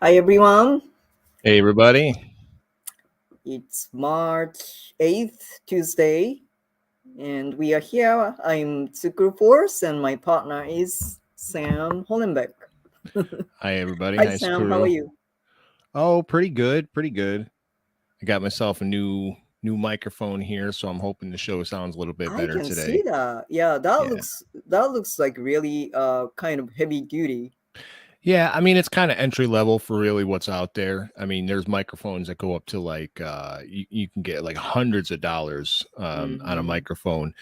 Hi everyone. Hey, everybody. It's March 8th, Tuesday, and we are here. I'm Tsukuru Force, and my partner is Sam Hollenbeck. Hi, everybody. Hi Hi, Sam, how are Tsukuru. you? Oh, pretty good. Pretty good. I got myself a new microphone here, so I'm hoping the show sounds a little bit I better can see today. that. Yeah, that Yeah. looks like really kind of heavy duty. Yeah, I mean it's kind of entry level for really what's out there. I mean, there's microphones that go up to like you can get like hundreds of dollars on a Mm-hmm. microphone.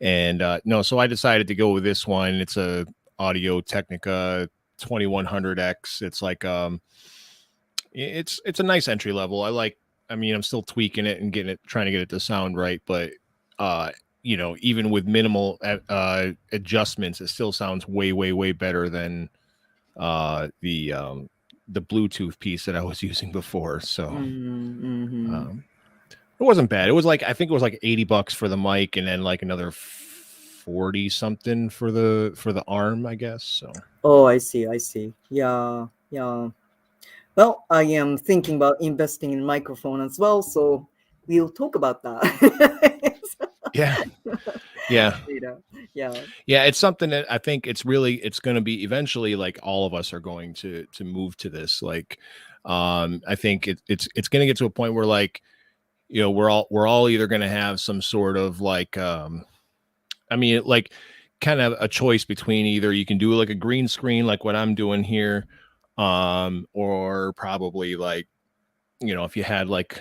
And no, so I decided to go with this one. It's a Audio Technica 2100X. It's like it's a nice entry level. I mean, I'm still tweaking it and getting it, trying to get it to sound right, but uh, even with minimal adjustments, it still sounds way better than uh the um the Bluetooth piece that I was using before. So Mm-hmm. um it wasn't bad. It was like I think it was like $80 for the mic and then like another 40 something for the arm, I guess. So Oh, I see. I see. Yeah, yeah. Well, I am thinking about investing in microphone as well, so we'll talk about that. yeah. Yeah. Later. Yeah. Yeah, it's something that I think it's going to be eventually like all of us are going to move to this. Like, I think it's going to get to a point where like we're all either going to have some sort of like I mean like kind of a choice between either you can do like a green screen like what I'm doing here, or probably like if you had like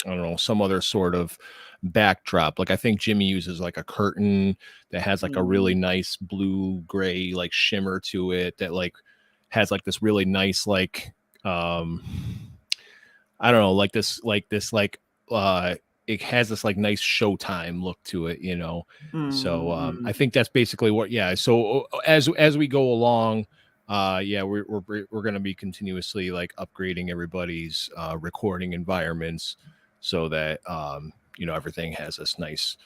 I don't know, some other sort of backdrop. Like I think Jimmy uses like a curtain that has like a really Mhm. nice blue gray like shimmer to it that like has like this really nice um I don't know, like it has this like nice Showtime look to it. So Mhm, I mhm. think that's basically what yeah. So as we go along, yeah, we're going to be continuously like upgrading everybody's recording environments so that everything has this nice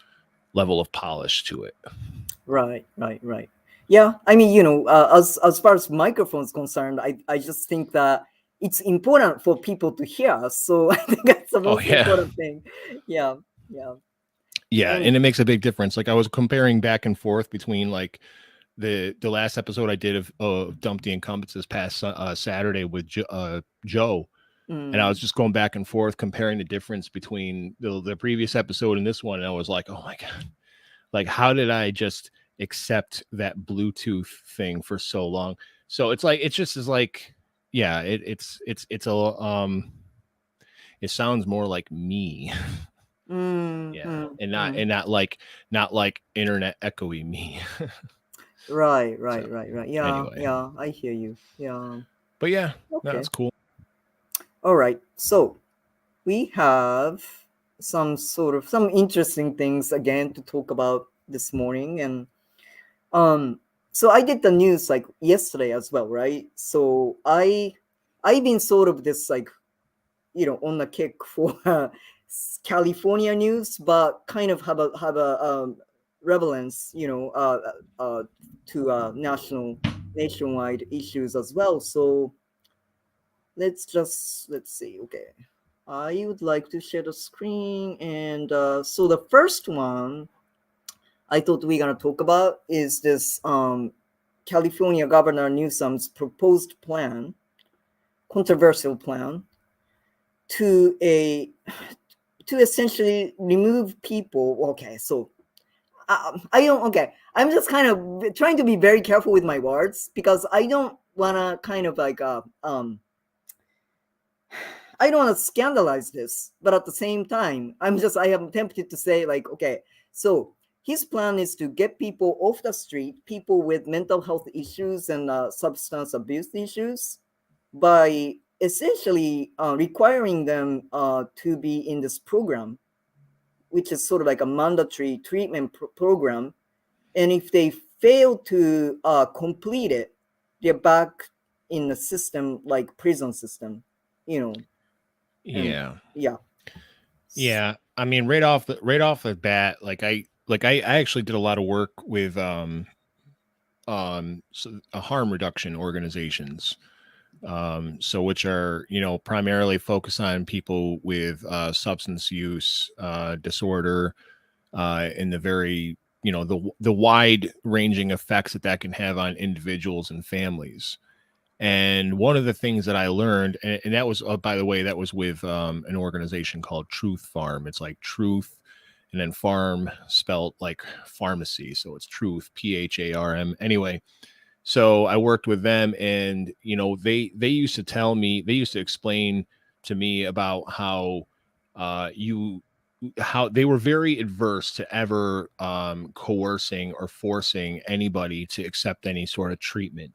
level of polish to it. Right, right, right. Yeah, I mean, as far as microphones concerned, I just think that it's important for people to hear us. So I think that's the Oh most yeah. important thing. Yeah, yeah, Yeah, and and it makes a big difference. Like I was comparing back and forth between like the last episode I did of Dump the Incumbents this past Saturday with Joe, and I was mm, just going back and forth comparing the difference between the previous episode and this one, and I was like, oh my god, like how did I just accept that Bluetooth thing for so long? So it's like it just is like yeah, it's a it sounds more like me. mm, Yeah, mm, and not mm. and not like internet echoey me. Right, So right, right, right. Yeah, anyway, yeah. I hear you. Yeah. but yeah, no, Okay. that's cool. All right. So we have some interesting things again to talk about this morning, and um so I did the news like yesterday as well, right? So I've been sort of this like on the kick for California news, but kind of have a relevance to nationwide issues as well. So let's see. Okay, I would like to share the screen, and so the first one I thought we're gonna talk about is this California Governor Newsom's proposed plan, controversial plan, to a to essentially remove people. Okay, so I don't. Okay, I'm just kind of trying to be very careful with my words because I don't wanna kind of like I don't want to scandalize this, but at the same time, I am tempted to say like, okay, so his plan is to get people off the street, people with mental health issues and substance abuse issues, by essentially requiring them to be in this program, which is sort of like a mandatory treatment program. And if they fail to complete it, they're back in the system like prison system, you know, and Yeah, yeah. yeah. I mean, right off the bat, like I actually did a lot of work with harm reduction organizations. So which are, primarily focus on people with substance use disorder, and the very, the wide ranging effects that can have on individuals and families. And one of the things that I learned, and that was, by the way, that was with an organization called Truth Farm. It's like Truth, and then farm spelt like pharmacy. So it's Truth, PHARM. Anyway, so I worked with them, and they used to tell me, they used to explain to me about how they were very adverse to ever coercing or forcing anybody to accept any sort of treatment,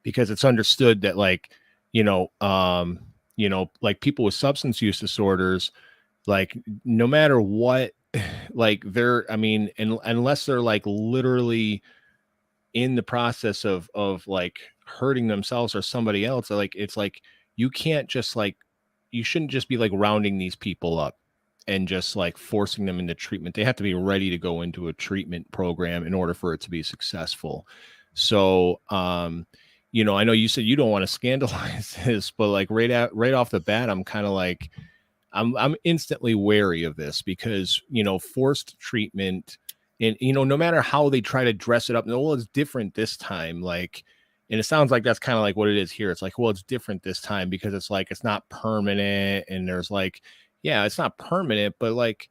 because it's understood that, like, like people with substance use disorders, like, no matter what, like they're, I mean, unless they're like literally in the process of like hurting themselves or somebody else, like, it's like, you can't just like, you shouldn't just be like rounding these people up and just like forcing them into treatment. They have to be ready to go into a treatment program in order for it to be successful. So I know you said you don't want to scandalize this, but like right off the bat, I'm kind of like, I'm instantly wary of this, because forced treatment, and no matter how they try to dress it up, no, well, it's different this time, like, and it sounds like that's kind of like what it is here. It's like, well, it's different this time because it's like, it's not permanent, and there's like, yeah, it's not permanent, but like,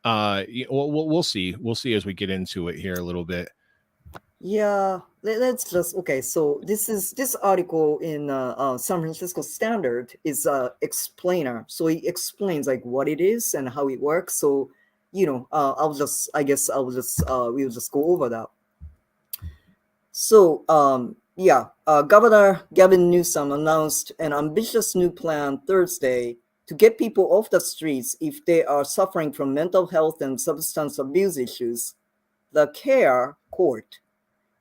we'll see as we get into it here a little bit. Yeah, let's just okay. So this article in San Francisco Standard is a explainer. So he explains like what it is and how it works. So we'll just go over that. So Governor Gavin Newsom announced an ambitious new plan Thursday to get people off the streets if they are suffering from mental health and substance abuse issues. The CARE Court,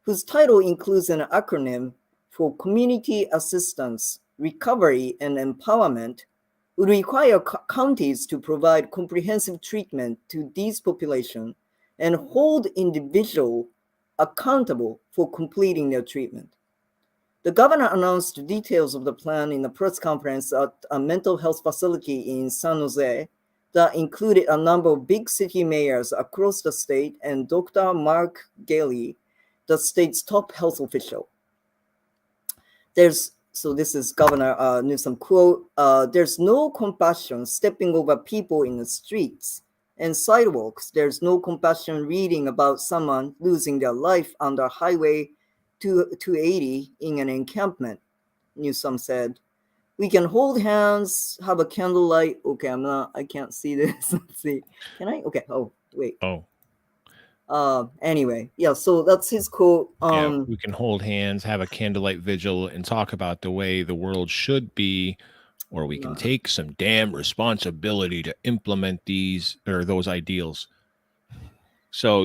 whose title includes an acronym for Community Assistance, Recovery, and Empowerment, would require counties to provide comprehensive treatment to these populations and hold individuals accountable for completing their treatment. The governor announced details of the plan in a press conference at a mental health facility in San Jose that included a number of big city mayors across the state and Dr. Mark Galey, the state's top health official. This is Governor Newsom quote, "There's no compassion stepping over people in the streets and sidewalks. There's no compassion reading about someone losing their life under Highway 280 in an encampment," Newsom said. "We can hold hands, have a candlelight." Okay, I can't see this. Let's see. Can I? Okay. Oh, wait. Anyway, yeah, so that's his quote. Yeah, we can hold hands, have a candlelight vigil, and talk about the way the world should be, or we can take some damn responsibility to implement these or those ideals. So,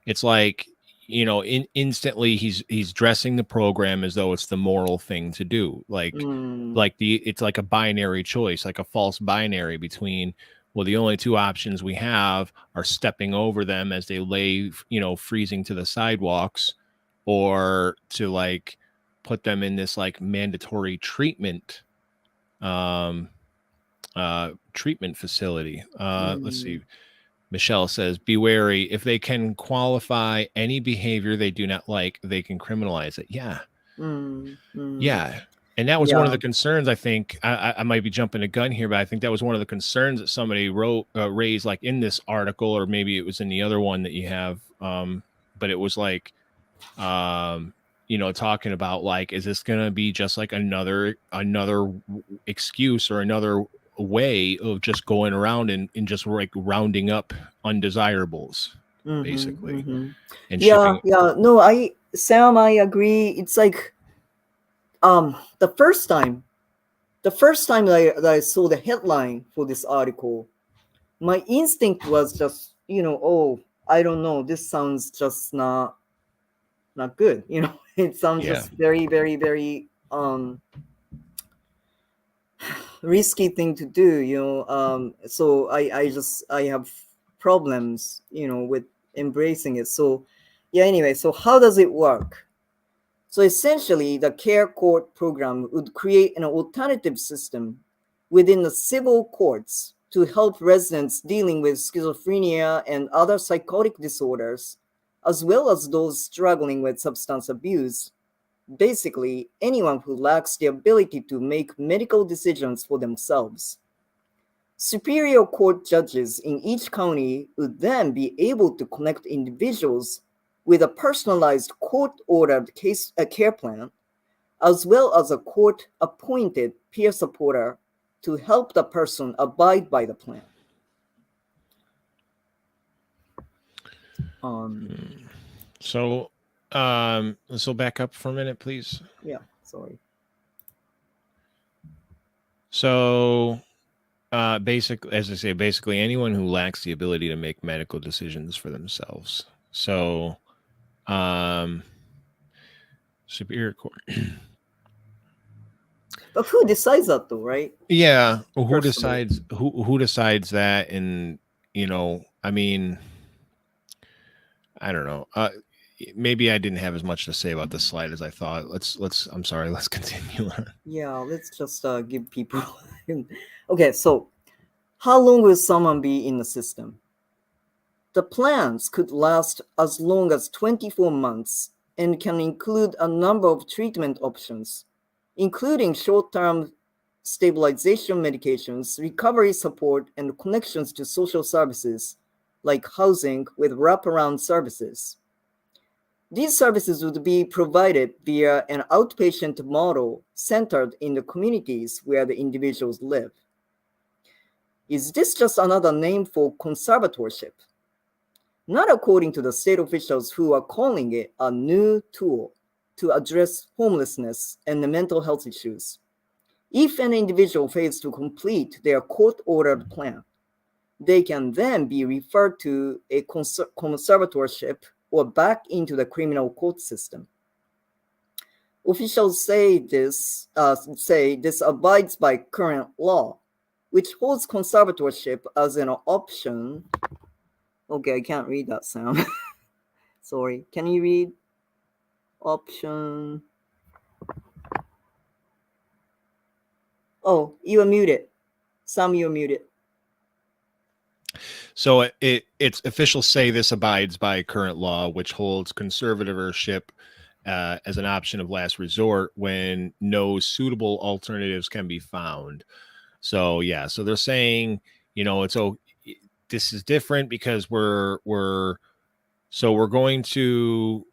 it's like, instantly he's dressing the program as though it's the moral thing to do. Like, it's like a binary choice, like a false binary between, well, the only two options we have are stepping over them as they lay, freezing to the sidewalks, or to like put them in this like mandatory treatment facility. Let's see. Michelle says, "Be wary. If they can qualify any behavior they do not like, they can criminalize it." Yeah. Yeah. And that was one of the concerns, I think. I might be jumping the gun here, but I think that was one of the concerns that somebody raised, like in this article, or maybe it was in the other one that you have. But it was like, talking about like, is this going to be just like another excuse or another way of just going around and just like rounding up undesirables, basically. And no, Sam, I agree. It's like the first time that I saw the headline for this article, my instinct was just, oh, I don't know, this sounds just not good. It sounds just very, very, very risky thing to do. So I have problems, with embracing it. So yeah, anyway, so how does it work? So essentially, the care court program would create an alternative system within the civil courts to help residents dealing with schizophrenia and other psychotic disorders, as well as those struggling with substance abuse. Basically, anyone who lacks the ability to make medical decisions for themselves. Superior court judges in each county would then be able to connect individuals with a personalized court-ordered care plan, as well as a court-appointed peer supporter to help the person abide by the plan. So back up for a minute, please. Yeah, sorry. So basically, as I say, basically anyone who lacks the ability to make medical decisions for themselves. So Superior Court. But who decides that though, right? Yeah. Well, who Personally. decides who decides that? And I mean, I don't know. Maybe I didn't have as much to say about this slide as I thought. I'm sorry, let's continue on. Yeah, let's just give people. Okay, so how long will someone be in the system? The plans could last as long as 24 months and can include a number of treatment options, including short-term stabilization medications, recovery support, and connections to social services, like housing with wraparound services. These services would be provided via an outpatient model centered in the communities where the individuals live. Is this just another name for conservatorship? Not according to the state officials who are calling it a new tool to address homelessness and the mental health issues. If an individual fails to complete their court-ordered plan, they can then be referred to a conservatorship or back into the criminal court system. Officials say this abides by current law, which holds conservatorship as an option. Okay, I can't read that sound. Sorry. Can you read option? Oh, you are muted. Sam, you're muted. So it's officials say this abides by current law, which holds conservatorship as an option of last resort when no suitable alternatives can be found. So yeah, so they're saying, this is different because we're going to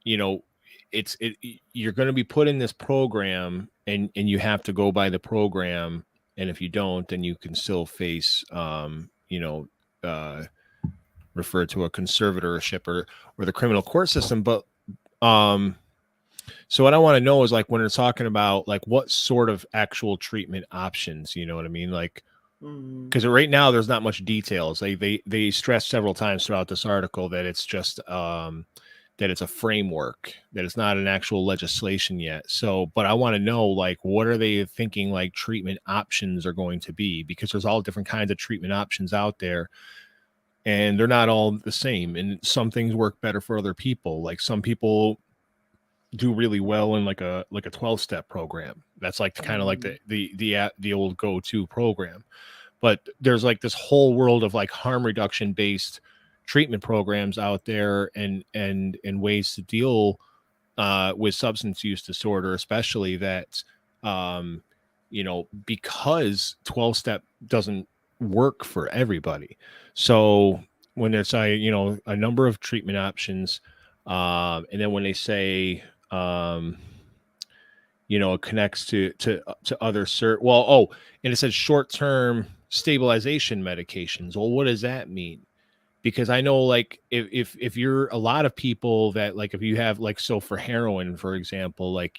you're going to be put in this program and you have to go by the program. And if you don't, then you can still face, referred to a conservatorship or the criminal court system. But so what I want to know is like when they're talking about like what sort of actual treatment options, you know what I mean? Like, because right now there's not much details. They stress several times throughout this article that it's just that it's a framework, that it's not an actual legislation yet. So, but I want to know, like, what are they thinking like treatment options are going to be? Because there's all different kinds of treatment options out there and they're not all the same. And some things work better for other people. Like some people do really well in like a 12-step program. That's like kind of like the old go-to program. But there's like this whole world of like harm reduction based treatment programs out there and ways to deal with substance use disorder, especially that because 12-step doesn't work for everybody. So when there's a number of treatment options, and then when they say it connects to other and it says short-term stabilization medications. Well, what does that mean? Because I know like if you're a lot of people that like if you have like so for heroin, for example, like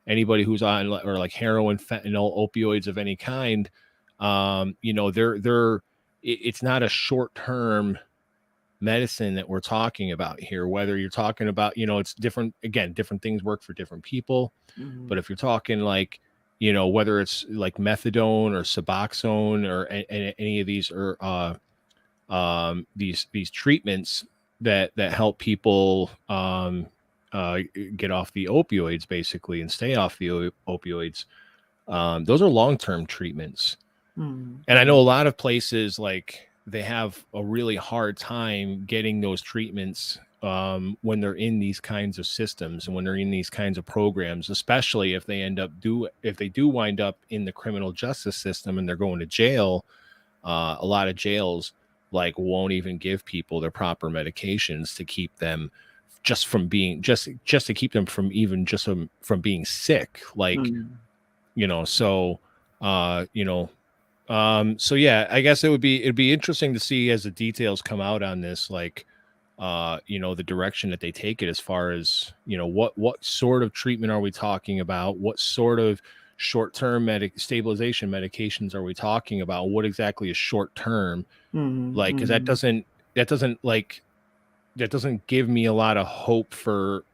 anybody who's on or like heroin, fentanyl, opioids of any kind, it's not a short-term medicine that we're talking about here. Whether you're talking about it's different, again, different things work for different people. But if you're talking like whether it's like methadone or Suboxone or any of these or these treatments that help people get off the opioids basically and stay off the opioids. Those are long-term treatments. Mm-hmm. And I know a lot of places like they have a really hard time getting those treatments when they're in these kinds of systems and when they're in these kinds of programs, especially if they do wind up in the criminal justice system and they're going to jail. A lot of jails like won't even give people their proper medications to keep them just from being just to keep them from even just from being sick. Like, so so yeah, I guess it'd be interesting to see as the details come out on this, like, the direction that they take it as far as, what sort of treatment are we talking about? What sort of short-term stabilization medications are we talking about? What exactly is short-term? Like, because that doesn't give me a lot of hope for,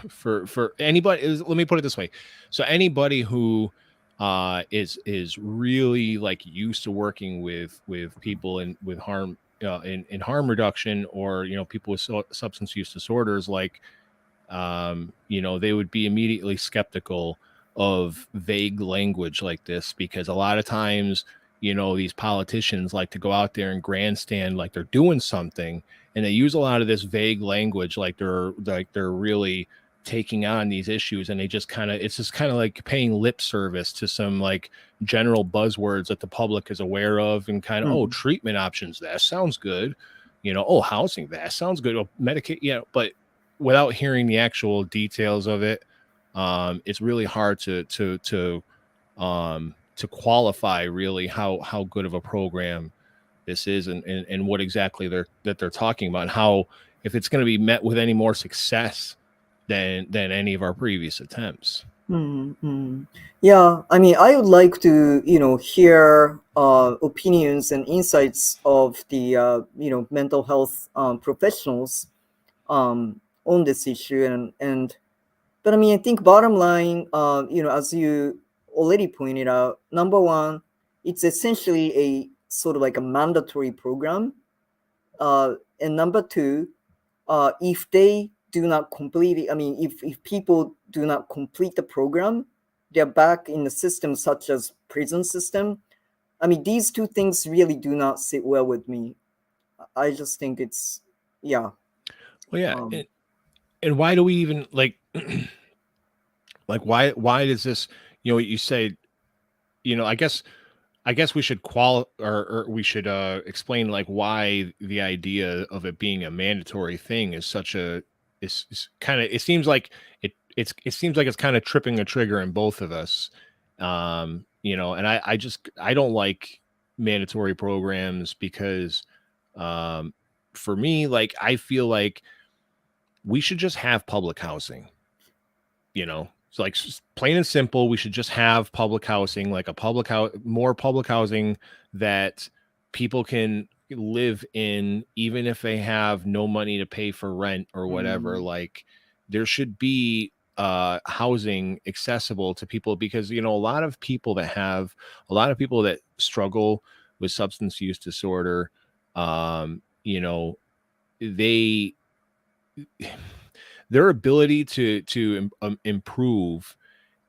for anybody. Let me put it this way. So anybody who is really like used to working with people and with harm in harm reduction, or people with substance use disorders, like they would be immediately skeptical of vague language like this, because a lot of times these politicians like to go out there and grandstand like they're doing something, and they use a lot of this vague language like they're really taking on these issues, and it's just kind of like paying lip service to some like general buzzwords that the public is aware of, and kind of, oh, treatment options, that sounds good, oh, housing, that sounds good, oh, Medicaid, but without hearing the actual details of it, it's really hard to qualify really how good of a program this is, and what exactly they're talking about, and how, if it's going to be met with any more success than any of our previous attempts. Yeah, I mean, I would like to hear opinions and insights of the mental health professionals on this issue, but I mean, I think bottom line, as you already pointed out, number one, it's essentially a sort of like a mandatory program, and number two, if they do not complete it, I mean, if people do not complete the program, they're back in the system such as prison system. I mean, these two things really do not sit well with me. I just think it's, yeah. Well, yeah. And why do we even like why does this, you say, I guess we should or we should explain like why the idea of it being a mandatory thing is such a is kind of, it seems like it seems like it's kind of tripping a trigger in both of us. And I don't like mandatory programs because for me, like, I feel like we should just have public housing, so like, plain and simple, we should just have public housing, like more public housing that people can live in, even if they have no money to pay for rent or whatever. Like, there should be housing accessible to people, because a lot of people that struggle with substance use disorder, they their ability to improve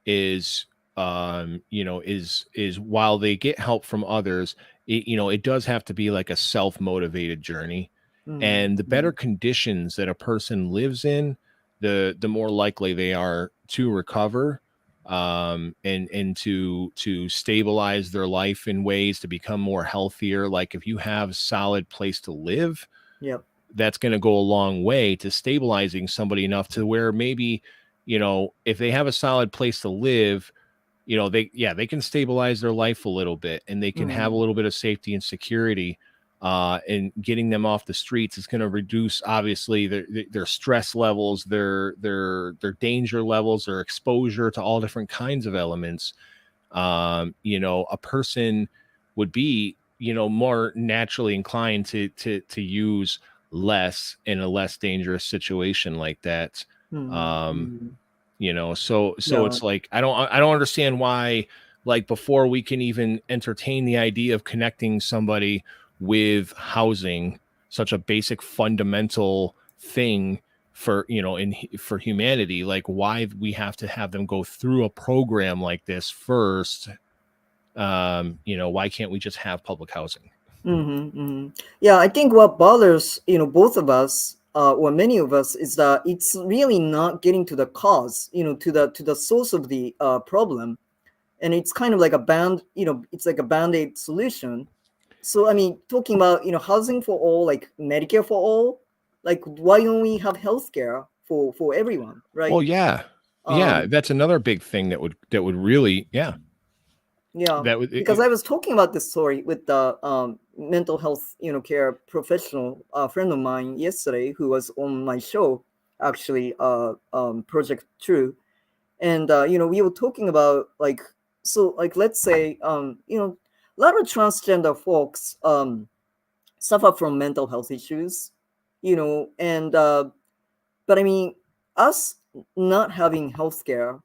is is while they get help from others, it does have to be like a self-motivated journey. And the better conditions that a person lives in, the more likely they are to recover, and to stabilize their life in ways to become more healthier. Like, if you have a solid place to live, Yep. that's going to go a long way to stabilizing somebody enough to where maybe, if they have a solid place to live, they can stabilize their life a little bit, and they can have a little bit of safety and security, and getting them off the streets is going to reduce, obviously, their stress levels, their danger levels, their exposure to all different kinds of elements. A person would be, more naturally inclined to use less in a less dangerous situation like that. So Yeah. it's like, I don't understand why, like, before we can even entertain the idea of connecting somebody with housing, such a basic fundamental thing for, for humanity, like why we have to have them go through a program like this first. Why can't we just have public housing? Yeah, I think what bothers both of us, or many of us, is that it's really not getting to the cause, to the source of the problem, and it's kind of like it's like a band-aid solution. So I mean, talking about housing for all, like Medicare for all, like why don't we have healthcare for everyone, right? Well, yeah, that's another big thing that would really, Yeah, that would because I was talking about this story with the mental health, care professional, friend of mine yesterday, who was on my show, actually, Project True, and we were talking about like, so like let's say a lot of transgender folks suffer from mental health issues, and but I mean, us not having healthcare,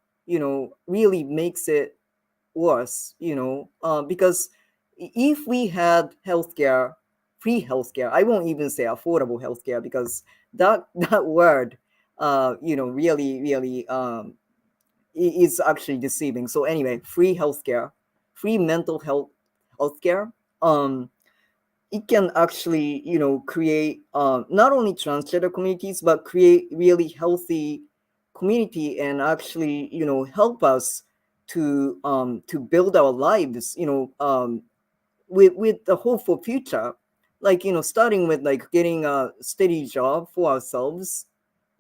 really makes it worse, because if we had healthcare, free healthcare, I won't even say affordable healthcare, because that word, really, really is actually deceiving. So anyway, free healthcare, free mental health healthcare, it can actually, create not only transgender communities, but create really healthy community, and actually, help us to build our lives, with the hope for future, like starting with like getting a steady job for ourselves.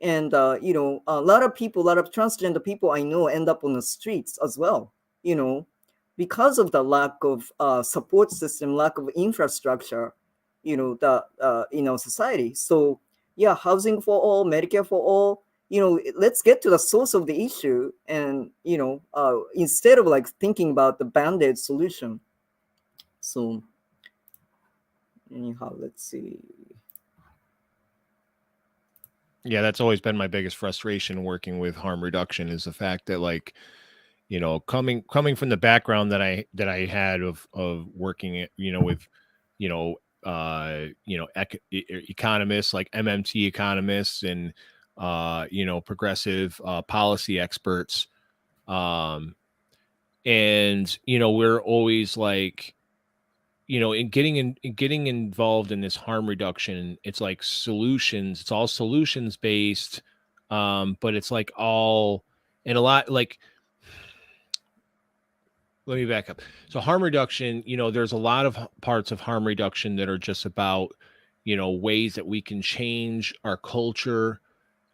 And a lot of people, a lot of transgender people I know end up on the streets as well, you know because of the lack of support system, lack of infrastructure, in our society. So yeah, housing for all, Medicare for all, let's get to the source of the issue, and instead of like thinking about the band-aid solution. So anyhow, let's see. Yeah, that's always been my biggest frustration working with harm reduction, is the fact that, like, coming from the background that I had of working with you know economists, like MMT economists, and progressive policy experts, um and we're always like, in getting involved in this harm reduction, it's like solutions, it's all solutions based, but it's like all, and a lot, like, let me back up. So harm reduction, there's a lot of parts of harm reduction that are just about, ways that we can change our culture,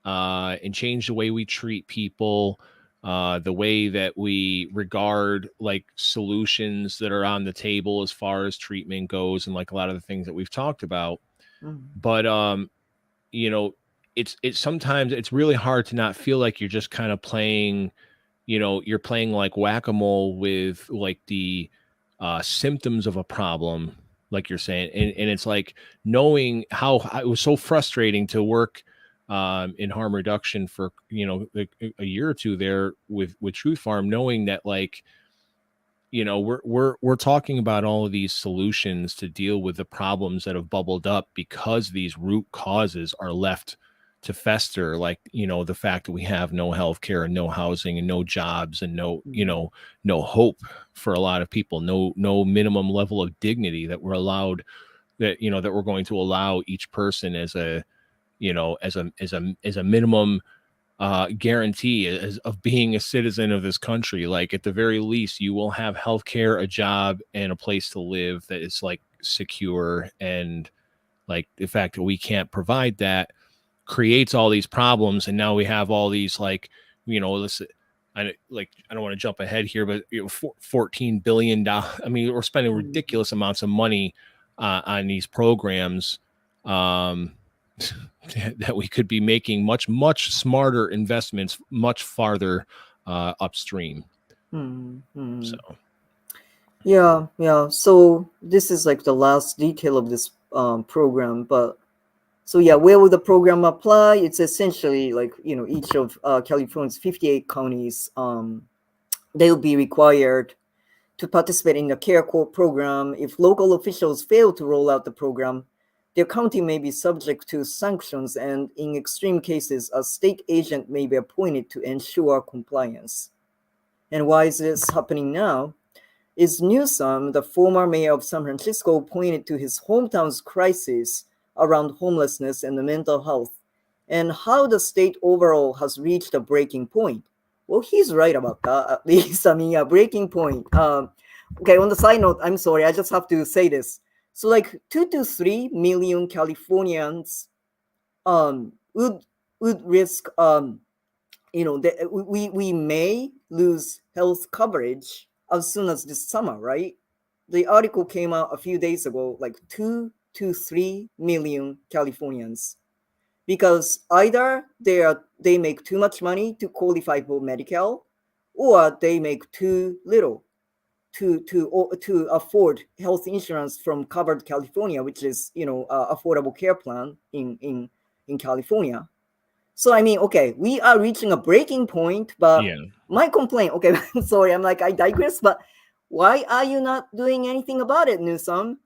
and change the way we treat people, the way that we regard like solutions that are on the table as far as treatment goes, and like a lot of the things that we've talked about. Mhm. But you know, it's sometimes it's really hard to not feel like you're just kind of playing, you're playing like whack-a-mole with like the symptoms of a problem, like you're saying. And it's like, knowing how it was so frustrating to work in harm reduction for, like a year or two there with Truth Farm, knowing that, like, we're talking about all of these solutions to deal with the problems that have bubbled up because these root causes are left to fester, like, the fact that we have no health care and no housing and no jobs and no, no hope for a lot of people, no minimum level of dignity that we're allowed, that we're going to allow each person as a, as a minimum guarantee of being a citizen of this country. Like, at the very least, you will have health care, a job, and a place to live that is like secure. And like, the fact that we can't provide that creates all these problems. And now we have all these, like, listen, I don't want to jump ahead here, but $14 billion. I mean, we're spending ridiculous amounts of money on these programs, that we could be making much smarter investments much farther upstream. So Yeah. So this is like the last detail of this program, but so yeah, where will the program apply? It's essentially like each of California's 58 counties. They'll be required to participate in the Care Corps program. If local officials fail to roll out the program, their county may be subject to sanctions, and in extreme cases, a state agent may be appointed to ensure compliance. And why is this happening now? Is Newsom, the former mayor of San Francisco, pointed to his hometown's crisis around homelessness and mental health, and how the state overall has reached a breaking point. Well, he's right about that, at least. I mean, a breaking point. Okay, on the side note, I'm sorry, I just have to say this. So, like 2 to 3 million Californians would risk we may lose health coverage as soon as this summer, right? The article came out a few days ago, like 2 to 3 million Californians, because either they make too much money to qualify for Medicare, or they make too little to afford health insurance from Covered California, which is affordable care plan in California. So I mean, okay, we are reaching a breaking point, but Yeah. my complaint, okay, sorry, I digress, but why are you not doing anything about it, Newsom?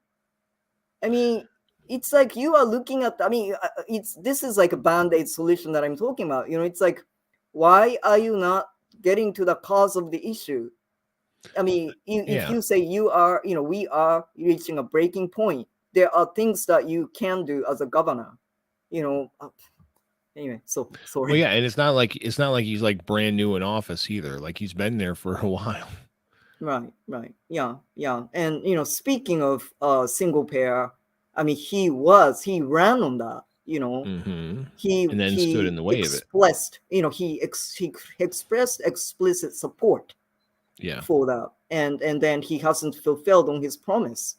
I mean, it's like you are looking at, this is like a band-aid solution that I'm talking about. It's like, why are you not getting to the cause of the issue? I mean, if you say we are reaching a breaking point, there are things that you can do as a governor, Anyway, so sorry. Well, yeah, and it's not like he's like brand new in office either. Like he's been there for a while. Right. Yeah. And speaking of single payer, I mean, he ran on that. Mm-hmm. He and then stood in the way of it. He expressed explicit support. Yeah. For that, and then he hasn't fulfilled on his promise.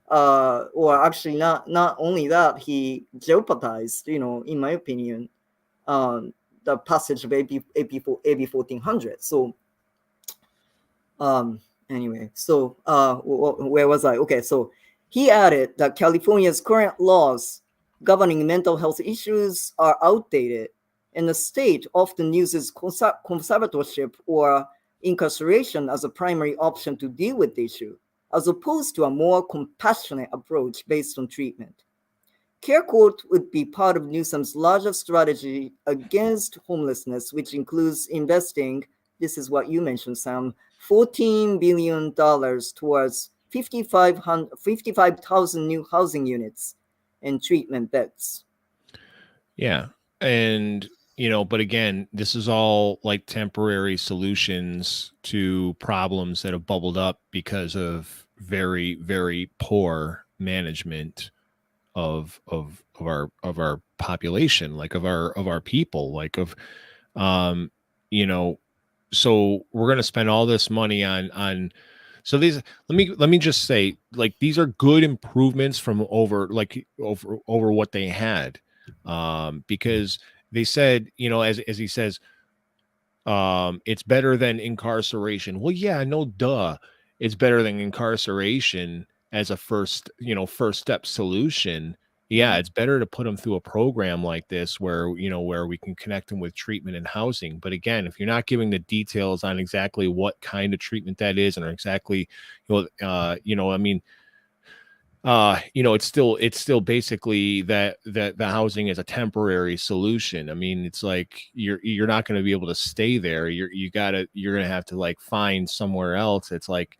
Or actually, not only that, he jeopardized, in my opinion, the passage of AB 1400. So, anyway, so where was I? Okay, so he added that California's current laws governing mental health issues are outdated, and the state often uses conservatorship or incarceration as a primary option to deal with the issue, as opposed to a more compassionate approach based on treatment. Care Court would be part of Newsom's larger strategy against homelessness, which includes investing, this is what you mentioned, Sam, $14 billion towards 55,000 new housing units and treatment beds. Yeah. And, but again, this is all like temporary solutions to problems that have bubbled up because of very, very poor management of our population, like of our people, like of so we're going to spend all this money on so these, let me just say, like, these are good improvements from over what they had, because they said, as he says, it's better than incarceration. Well, yeah, no duh, it's better than incarceration as a first step solution. Yeah, it's better to put them through a program like this where we can connect them with treatment and housing. But again, if you're not giving the details on exactly what kind of treatment that is, and exactly it's still basically that the housing is a temporary solution. I mean, it's like you're not going to be able to stay there. You're going to have to like find somewhere else. It's like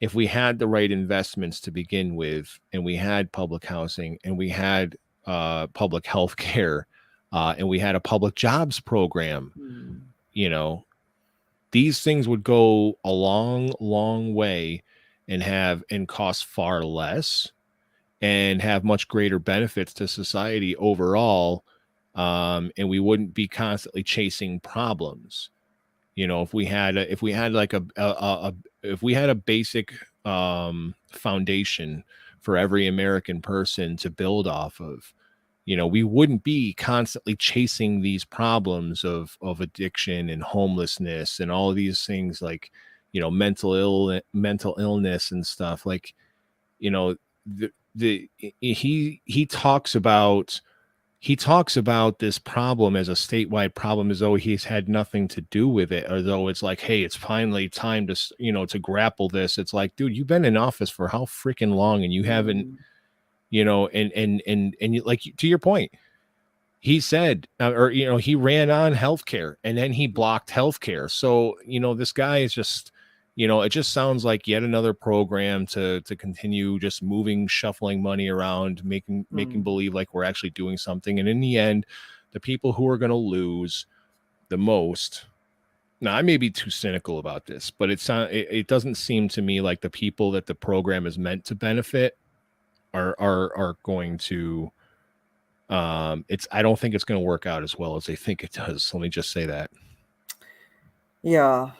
if we had the right investments to begin with, and we had public housing, and we had public health care, and we had a public jobs program, these things would go a long, long way and cost far less and have much greater benefits to society overall. And we wouldn't be constantly chasing problems. If we had a basic foundation for every American person to build off of, we wouldn't be constantly chasing these problems of addiction and homelessness and all of these things, like, mental illness and stuff. Like, he talks about he talks about this problem as a statewide problem, as though he's had nothing to do with it, or though it's like, hey, it's finally time to, to grapple this. It's like, dude, you've been in office for how freaking long, and you haven't, and you, like, to your point, he said, or he ran on healthcare, and then he blocked healthcare. So this guy is just, it just sounds like yet another program to continue just moving, shuffling money around, making believe like we're actually doing something. And in the end, the people who are going to lose the most. Now, I may be too cynical about this, but it doesn't seem to me like the people that the program is meant to benefit are going to. I don't think it's going to work out as well as they think it does. Let me just say that. Yeah.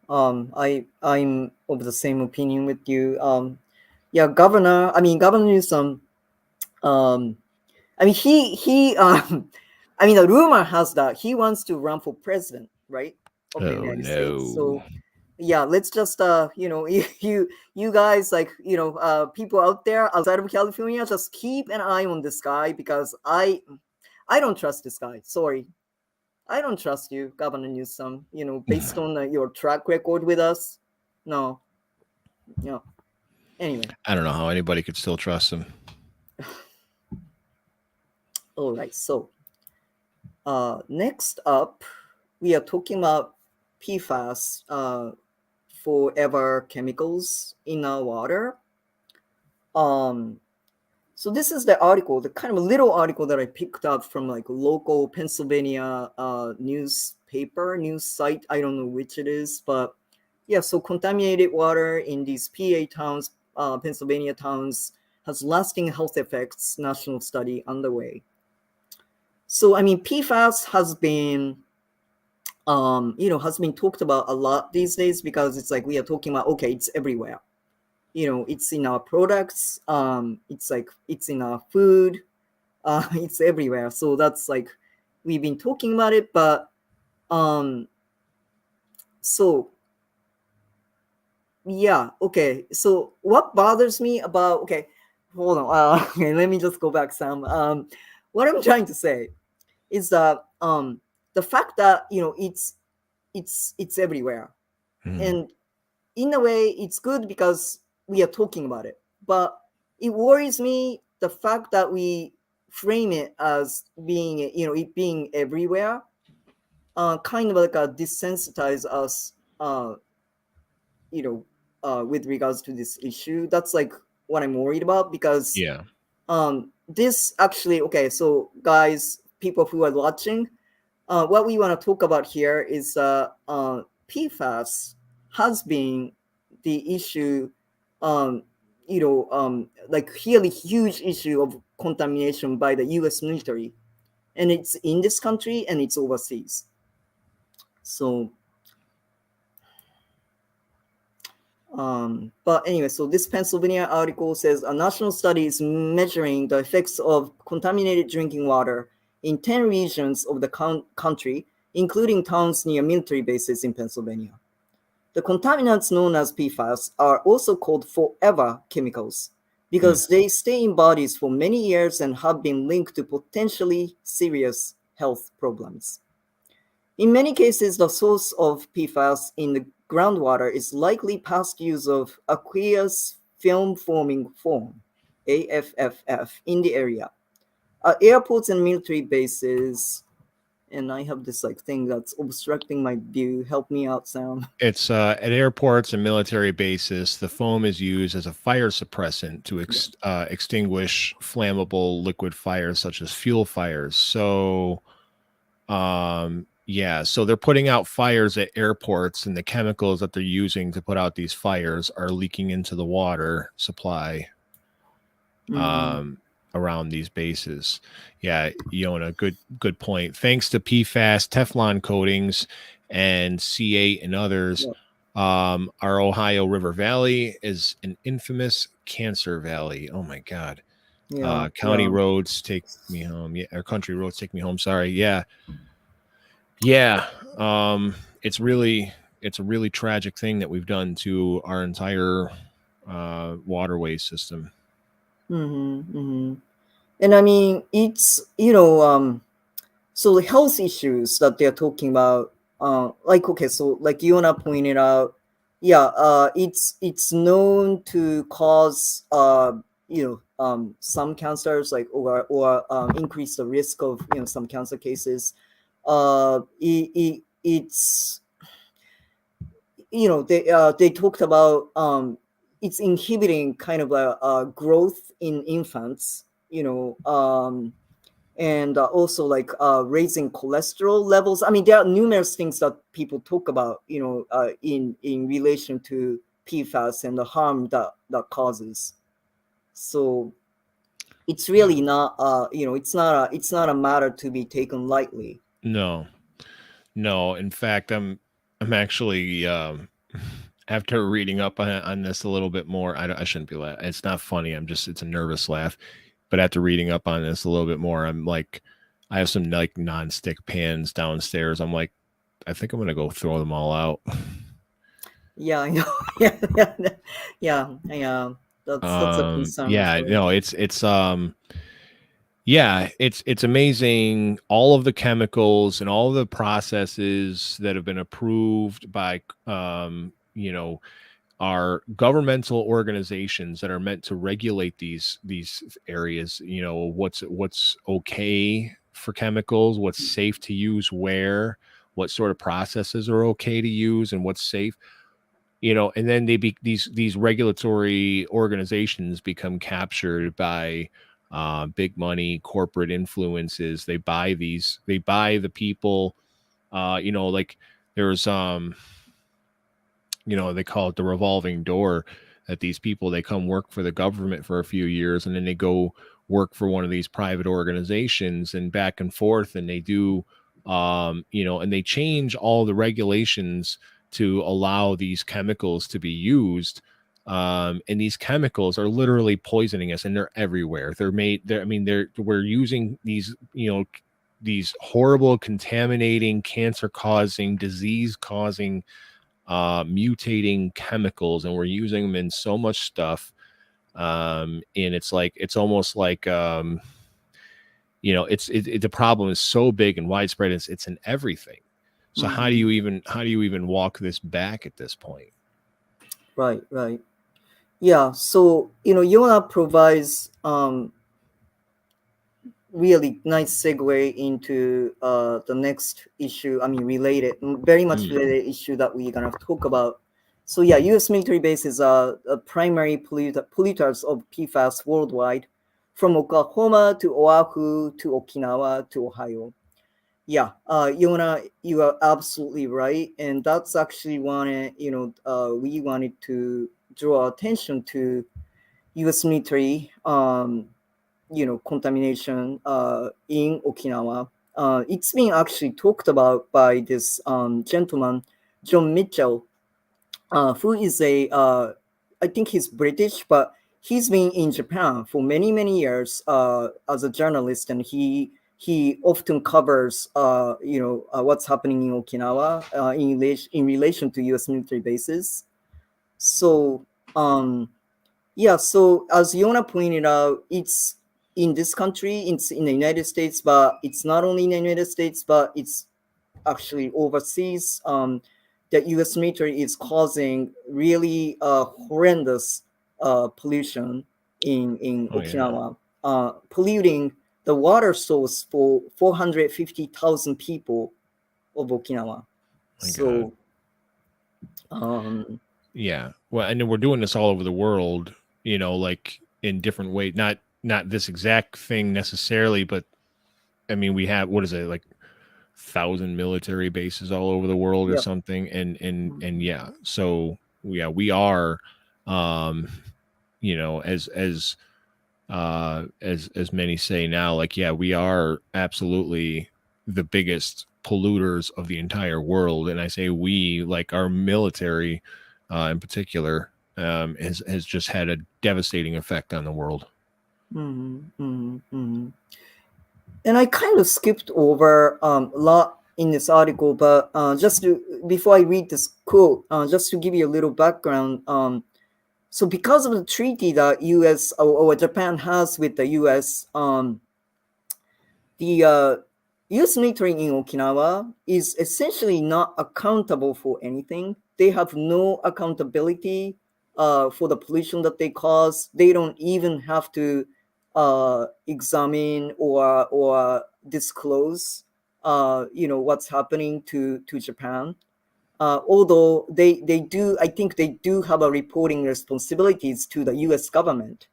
I'm of the same opinion with you. Governor Newsom. He the rumor has that he wants to run for president, right, of the United States. So yeah, let's just you guys, like, people out there outside of California, just keep an eye on this guy, because I don't trust this guy. Sorry, I don't trust you, Governor Newsom. Based on your track record with us. No. Anyway, I don't know how anybody could still trust him. All right, so next up, we are talking about PFAS, forever chemicals in our water. So this is the article, the kind of little article that I picked up from like local Pennsylvania news site. I don't know which it is, but yeah. So contaminated water in these PA towns, Pennsylvania towns, has lasting health effects. National study underway. So PFAS has been talked about a lot these days, because it's like we are talking about, okay, it's everywhere. It's in our products. It's like it's in our food. It's everywhere. So that's like we've been talking about it, but so yeah, okay. So what bothers me about, okay, hold on. Okay, let me just go back some. What I'm trying to say is that the fact that it's everywhere, and in a way it's good because we are talking about it, but it worries me the fact that we frame it as being it being everywhere, kind of like a desensitize us with regards to this issue. That's like what I'm worried about, because this actually, okay, so guys, people who are watching, what we want to talk about here is PFAS has been the issue, like really huge issue of contamination by the U.S. military, and it's in this country and it's overseas. So, but anyway, so this Pennsylvania article says a national study is measuring the effects of contaminated drinking water in 10 regions of the country, including towns near military bases in Pennsylvania. The contaminants known as PFAS are also called forever chemicals because they stay in bodies for many years and have been linked to potentially serious health problems. In many cases, the source of PFAS in the groundwater is likely past use of aqueous film-forming foam, AFFF, in the area. At airports and military bases, and I have this like thing that's obstructing my view. Help me out, Sam. It's at airports and military bases, the foam is used as a fire suppressant to extinguish flammable liquid fires such as fuel fires. So, so they're putting out fires at airports, and the chemicals that they're using to put out these fires are leaking into the water supply around these bases. Yeah, Yona, good point. Thanks to PFAS, Teflon coatings, and C8 and others, our Ohio River Valley is an infamous cancer valley. Oh my God. County roads take me home. Yeah, or country roads take me home. Sorry. Yeah. It's a really tragic thing that we've done to our entire waterway system. And I mean, it's, so the health issues that they're talking about, like, okay, so like Yona pointed out, yeah, it's known to cause, some cancers, like, or increase the risk of, some cancer cases. It's, they talked about, it's inhibiting kind of a growth in infants, and also like raising cholesterol levels. I mean, there are numerous things that people talk about, in relation to PFAS and the harm that causes. So it's really not, it's not a matter to be taken lightly. No, no. In fact, I'm actually after reading up on this a little bit more. I shouldn't be laughing. It's not funny. It's a nervous laugh. But after reading up on this a little bit more, I'm like, I have some like nonstick pans downstairs. I'm like, I think I'm gonna go throw them all out. Yeah, I know. Yeah, yeah, yeah. That's a concern as Yeah, well. no, yeah, it's amazing all of the chemicals and all of the processes that have been approved by are governmental organizations that are meant to regulate these areas. What's okay for chemicals, what's safe to use where, what sort of processes are okay to use and what's safe. And then these regulatory organizations become captured by big money corporate influences. They buy the people. Like there's they call it the revolving door, that these people, they come work for the government for a few years and then they go work for one of these private organizations and back and forth, and they do and they change all the regulations to allow these chemicals to be used. And these chemicals are literally poisoning us, and they're everywhere. We're using these horrible, contaminating, cancer causing, disease causing, mutating chemicals, and we're using them in so much stuff. And it's almost like the problem is so big and widespread. It's in everything. So how do Mhm. you even walk this back at this point? Right, right. Yeah, so Yona provides really nice segue into the next issue. I mean, very much related issue that we're gonna talk about. So yeah, U.S. military bases are primary polluters of PFAS worldwide, from Oklahoma to Oahu to Okinawa to Ohio. Yeah, Yona, you are absolutely right, and that's actually we wanted to draw attention to U.S. military, contamination in Okinawa. It's been actually talked about by this gentleman, John Mitchell, who is I think he's British, but he's been in Japan for many, many years as a journalist, and he often covers, what's happening in Okinawa in relation to U.S. military bases. So, yeah, so as Yona pointed out, it's in this country, it's in the United States, but it's not only in the United States, but it's actually overseas. The U.S. military is causing really horrendous pollution in Oh yeah, Okinawa, polluting the water source for 450,000 people of Okinawa. my God. So, um, Yeah. Well, and then we're doing this all over the world, like in different ways. Not this exact thing necessarily, but I mean, we have, what is it, like 1,000 military bases all over the world or yep. something. And yeah, so yeah, we are, um, as many say now, like, yeah, we are absolutely the biggest polluters of the entire world. And I say we, like our military, in particular, has just had a devastating effect on the world. Mhm, mhm, mhm. And I kind of skipped over a lot in this article, but before I read this quote, just to give you a little background, So because of the treaty that U.S. or Japan has with the U.S., the U.S. military in Okinawa is essentially not accountable for anything. They have no accountability for the pollution that they cause. They don't even have to examine or disclose, what's happening to Japan. Although they do, I think they do have a reporting responsibilities to the U.S. government,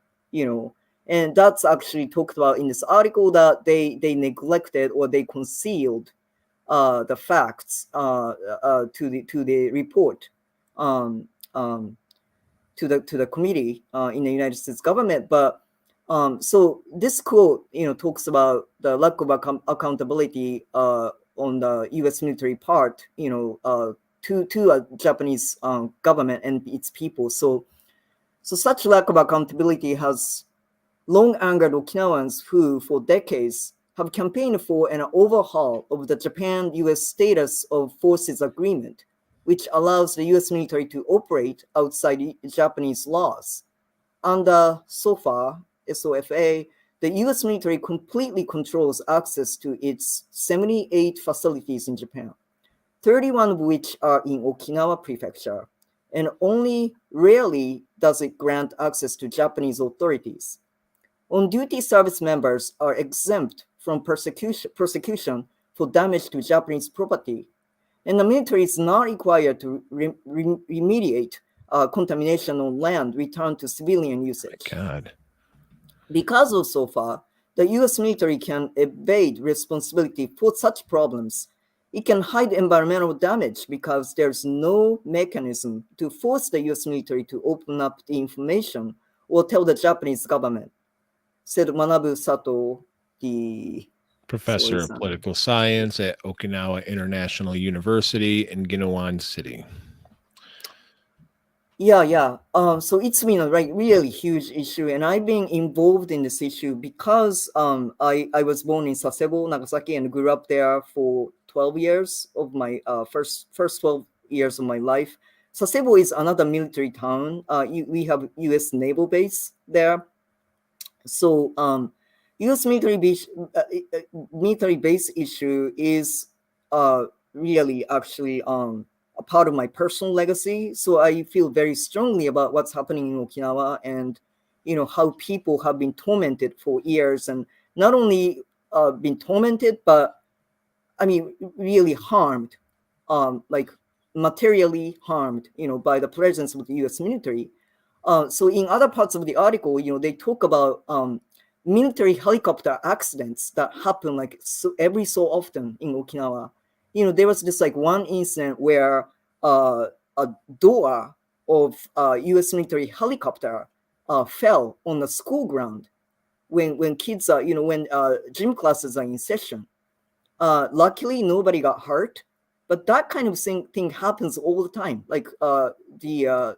and that's actually talked about in this article that they neglected or they concealed the facts to the report, um, um, to the committee in the United States government. But so this quote, talks about the lack of accountability on the U.S. military part, to a Japanese government and its people. So such lack of accountability has long angered Okinawans who, for decades, have campaigned for an overhaul of the Japan-U.S. status of forces agreement, which allows the U.S. military to operate outside Japanese laws. Under SOFA, the U.S. military completely controls access to its 78 facilities in Japan, 31 of which are in Okinawa Prefecture, and only rarely does it grant access to Japanese authorities. On-duty service members are exempt from prosecution for damage to Japanese property, and the military is not required to remediate contamination on land returned to civilian usage. God. Because of SOFA, the U.S. military can evade responsibility for such problems. It can hide environmental damage because there's no mechanism to force the U.S. military to open up the information or tell the Japanese government, said Manabu Sato, the Professor of political science at Okinawa International University in Ginowan City. Yeah. So it's been a really huge issue, and I've been involved in this issue because I was born in Sasebo, Nagasaki, and grew up there for 12 years of my first 12 years of my life. Sasebo is another military town. We have U.S. naval base there. So U.S. military base issue is really actually a part of my personal legacy. So I feel very strongly about what's happening in Okinawa, and how people have been tormented for years, and not only been tormented, but I mean really harmed, like materially harmed, by the presence of the U.S. military. So in other parts of the article, they talk about military helicopter accidents that happen every so often in Okinawa. There was this one incident where a door of U.S. military helicopter fell on the school ground when kids are, when gym classes are in session. Luckily, nobody got hurt, but that kind of thing happens all the time. The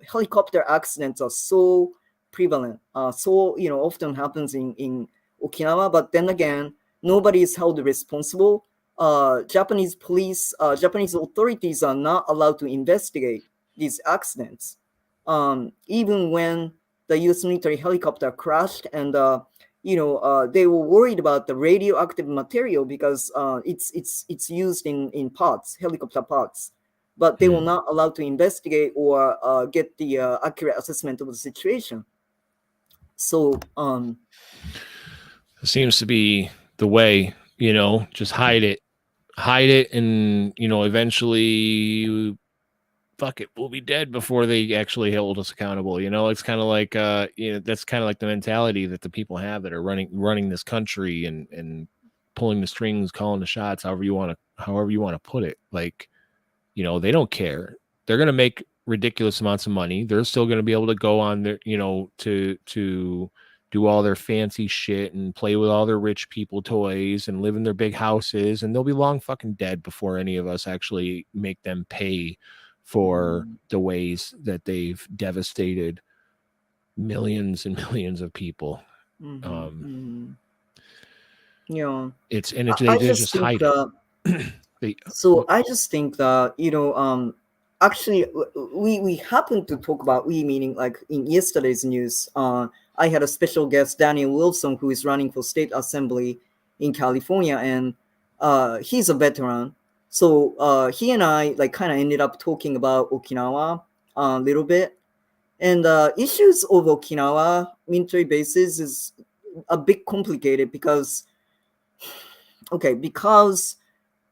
helicopter accidents are so prevalent, so often happens in Okinawa. But then again, nobody is held responsible. Japanese police, Japanese authorities are not allowed to investigate these accidents, even when the U.S. military helicopter crashed, and they were worried about the radioactive material because it's used in parts, helicopter parts, but they were not allowed to investigate or get the accurate assessment of the situation. So it seems to be the way, just hide it, and eventually, fuck it, we'll be dead before they actually hold us accountable. It's kind of like that's kind of like the mentality that the people have that are running this country and pulling the strings, calling the shots, however you want to put it. Like, they don't care. They're going to make ridiculous amounts of money. They're still going to be able to go on their, to do all their fancy shit and play with all their rich people toys and live in their big houses, and they'll be long fucking dead before any of us actually make them pay for the ways that they've devastated millions and millions of people. Yeah, they I just hide it. So I just think that actually, we happened to talk about, we meaning like in yesterday's news. I had a special guest, Daniel Wilson, who is running for state assembly in California, and he's a veteran. So he and I like kind of ended up talking about Okinawa a little bit, and issues of Okinawa military bases is a bit complicated because, okay, because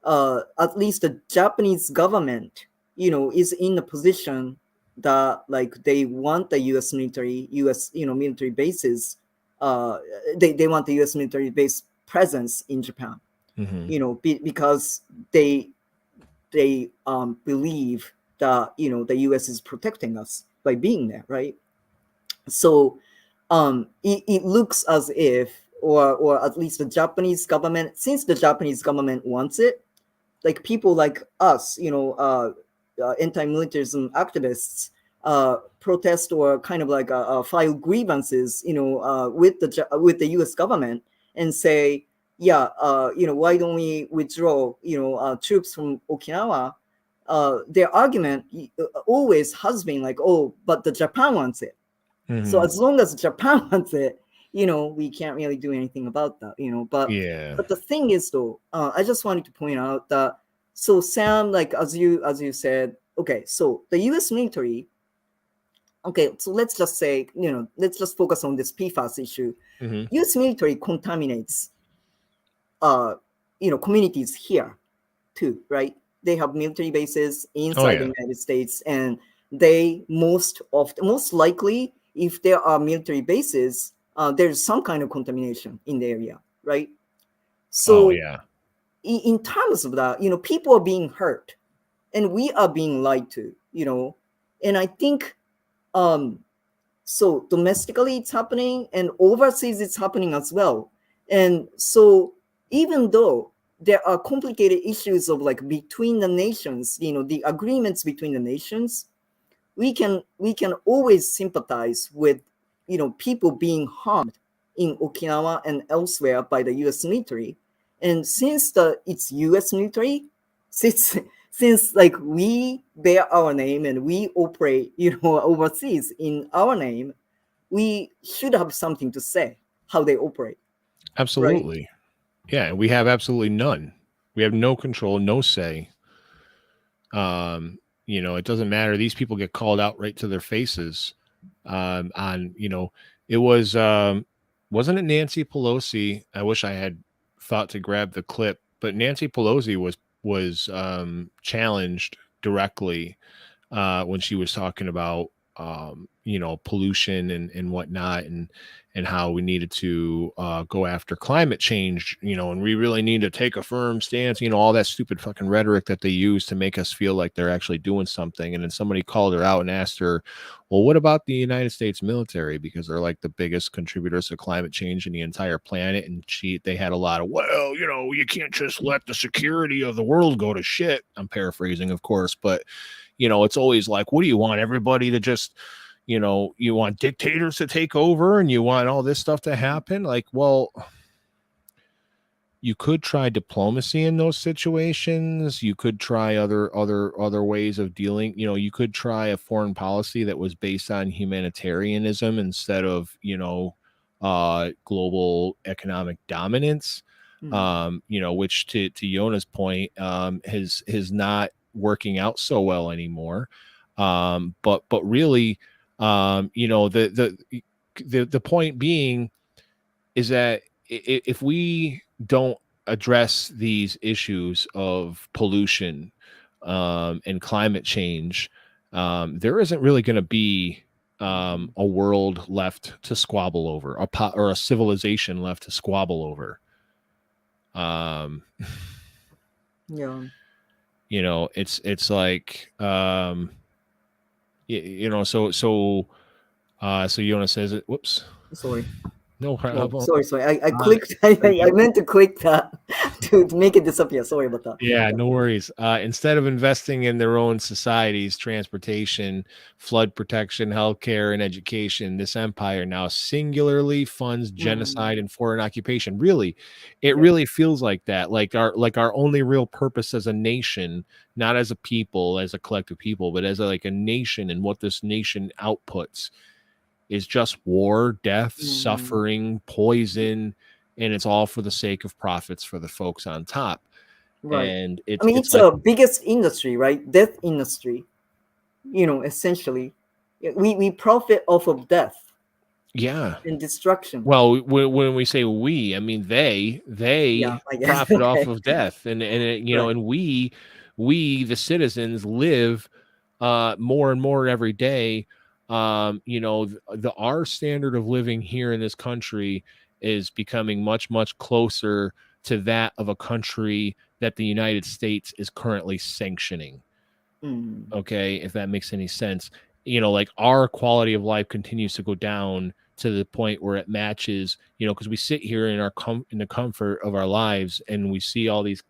at least the Japanese government, is in a position that like they want the U.S. military, U.S. Military bases. Uh, they want the U.S. military base presence in Japan. Mm-hmm. Because they believe that the U.S. is protecting us by being there, right? So it looks as if, or at least the Japanese government, since the Japanese government wants it, like people like us, anti-militarism activists, protest or kind of like file grievances, with the U.S. government and say, yeah, why don't we withdraw, troops from Okinawa? Their argument always has been like, oh, but the Japan wants it. So Mm-hmm. as long as Japan wants it, we can't really do anything about that, But Yeah. the thing is, though, I just wanted to point out that, so Sam, like as you said, okay, so the U.S. military, okay, so let's just say, let's just focus on this PFAS issue. Mm-hmm. U.S. military contaminates, communities here too, right? They have military bases Oh inside the yeah. United States, and they most likely, if there are military bases, there's some kind of contamination in the area, right? Oh So yeah. in terms of that, people are being hurt, and we are being lied to, and I think, um, so domestically it's happening, and overseas it's happening as well. And so even though there are complicated issues of like between the nations, the agreements between the nations, we can always sympathize with people being harmed in Okinawa and elsewhere by the US military. And since it's US military, since like we bear our name and we operate overseas in our name, we should have something to say how they operate, right? Absolutely. Yeah. We have absolutely none. We have no control, no say. It doesn't matter. These people get called out right to their faces. On it was wasn't it Nancy Pelosi? I wish I had thought to grab the clip, but Nancy Pelosi was challenged directly when she was talking about pollution and whatnot, and how we needed to go after climate change, and we really need to take a firm stance, all that stupid fucking rhetoric that they use to make us feel like they're actually doing something. And then somebody called her out and asked her, well, what about the United States military, because they're like the biggest contributors to climate change in the entire planet. And they had a lot of, well, you can't just let the security of the world go to shit. I'm paraphrasing, of course, but it's always like, what do you want? Everybody to just, you want dictators to take over and you want all this stuff to happen? Like, well, you could try diplomacy in those situations. You could try other ways of dealing. You could try a foreign policy that was based on humanitarianism instead of, global economic dominance. Hmm. Which to Yona's point, is not working out so well anymore. But really, the point being is that if we don't address these issues of pollution and climate change, there isn't really going to be a world left to squabble over, or a civilization left to squabble over. Yeah. It's like, so Yona says it. Whoops. Sorry. No Oh, problem. sorry. I Uh, clicked. I meant to click that to make it disappear. Sorry about that. Yeah, no worries. Instead of investing in their own societies, transportation, flood protection, healthcare, and education, this empire now singularly funds genocide and foreign occupation. Really, it Yeah. really feels like that. Like our only real purpose as a nation, not as a people, as a collective people, but as like a nation, and what this nation outputs is just war, death, suffering, poison, and it's all for the sake of profits for the folks on top. Right. And I mean, it's it's like, a biggest industry, right? Death industry. Essentially, we profit off of death yeah. and destruction. Well, when we say we, I mean Yeah, they I guess. profit off Okay. of death, and Right. and we the citizens live more and more every day. Our standard of living here in this country is becoming much closer to that of a country that the United States is currently sanctioning. Mm. Okay, if that makes any sense. Like our quality of life continues to go down to the point where it matches, because we sit here in in the comfort of our lives, and we see all these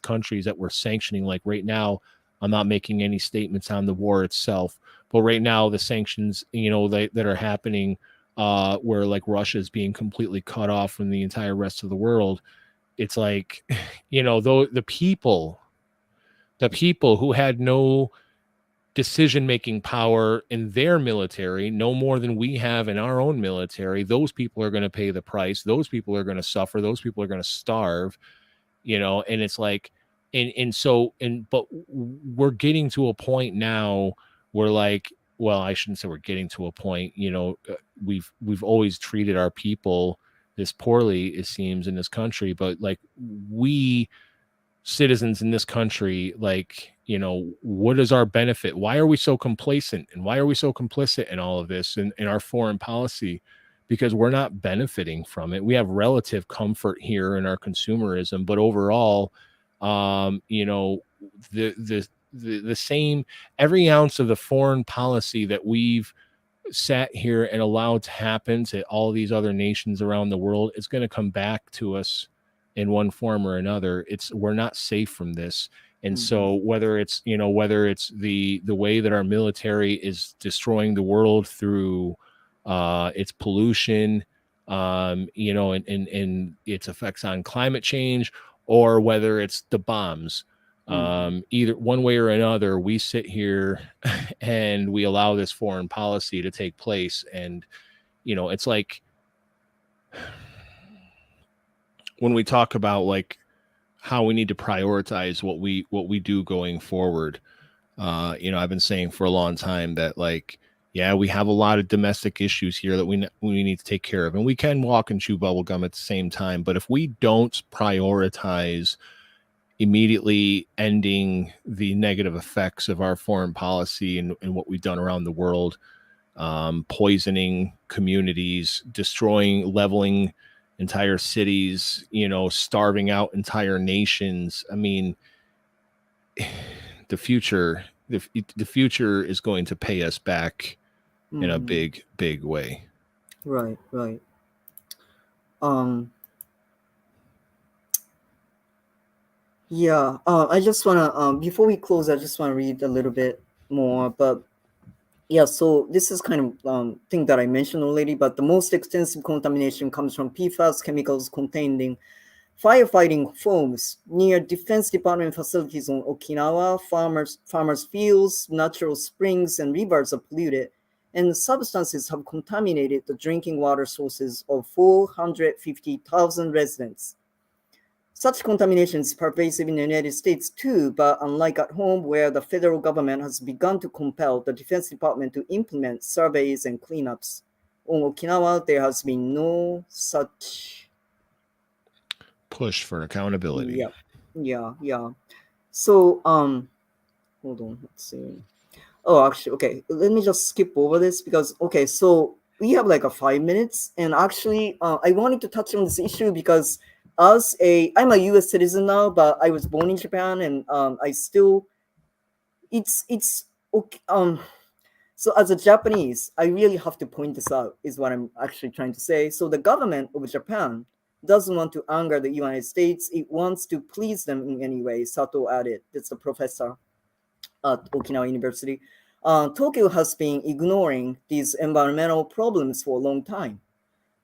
countries that we're sanctioning. Like right now, I'm not making any statements on the war itself, but right now the sanctions, that are happening, where like Russia is being completely cut off from the entire rest of the world. It's like, though the people who had no decision-making power in their military, no more than we have in our own military, those people are going to pay the price. Those people are going to suffer. Those people are going to starve, and it's like, but we're getting to a point now where, like, well, I shouldn't say we're getting to a point, we've always treated our people this poorly, it seems, in this country, but like we citizens in this country, like, what is our benefit? Why are we so complacent, and why are we so complicit in all of this, in our foreign policy? Because we're not benefiting from it. We have relative comfort here in our consumerism, but overall, the same, every ounce of the foreign policy that we've sat here and allowed to happen to all these other nations around the world, it's going to come back to us in one form or another. We're not safe from this. And so whether it's the way that our military is destroying the world through its pollution, and its effects on climate change, or whether it's the bombs, either one way or another, we sit here and we allow this foreign policy to take place. And it's like, when we talk about like how we need to prioritize what we do going forward, I've been saying for a long time that, like, yeah, we have a lot of domestic issues here that we need to take care of, and we can walk and chew bubble gum at the same time. But if we don't prioritize immediately ending the negative effects of our foreign policy and what we've done around the world, poisoning communities, destroying, leveling entire cities, starving out entire nations. I mean, the future is going to pay us back in a big way. Right. Um. Yeah. I just wanna before we close, I just wanna read a little bit more. But yeah, so this is kind of thing that I mentioned already. But the most extensive contamination comes from PFAS chemicals contained in firefighting foams near Defense Department facilities on Okinawa. Farmers' fields, natural springs, and rivers are polluted, and substances have contaminated the drinking water sources of 450,000 residents. Such contamination is pervasive in the United States too, but unlike at home, where the federal government has begun to compel the Defense Department to implement surveys and cleanups, on Okinawa there has been no such. Push for accountability. Yeah. So, hold on, let's see. Oh, actually, okay, let me just skip over this because, okay, so we have like a 5 minutes, and actually, I wanted to touch on this issue because I'm a U.S. citizen now, but I was born in Japan, and I still, it's okay. So as a Japanese, I really have to point this out, is what I'm actually trying to say. So the government of Japan doesn't want to anger the United States. It wants to please them in any way. Sato added. That's a professor at Okinawa University. Tokyo has been ignoring these environmental problems for a long time.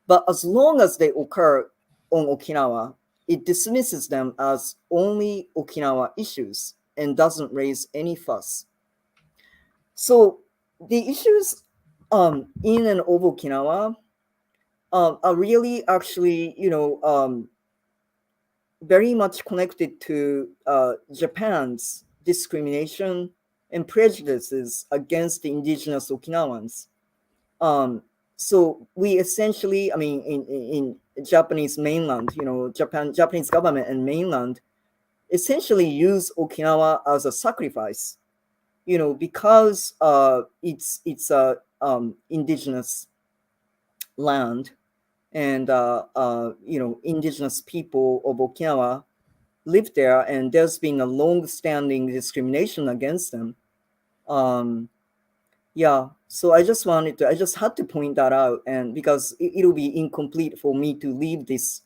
But as long as they occur on Okinawa, it dismisses them as only Okinawa issues and doesn't raise any fuss. So the issues in and of Okinawa are really actually, very much connected to Japan's discrimination and prejudices against the indigenous Okinawans. Um, so we essentially, I mean, in Japanese mainland, Japanese government and mainland essentially use Okinawa as a sacrifice, because it's a indigenous land, and indigenous people of Okinawa live there, and there's been a long-standing discrimination against them. Um, yeah, so I just had to point that out, and because it'll be incomplete for me to leave this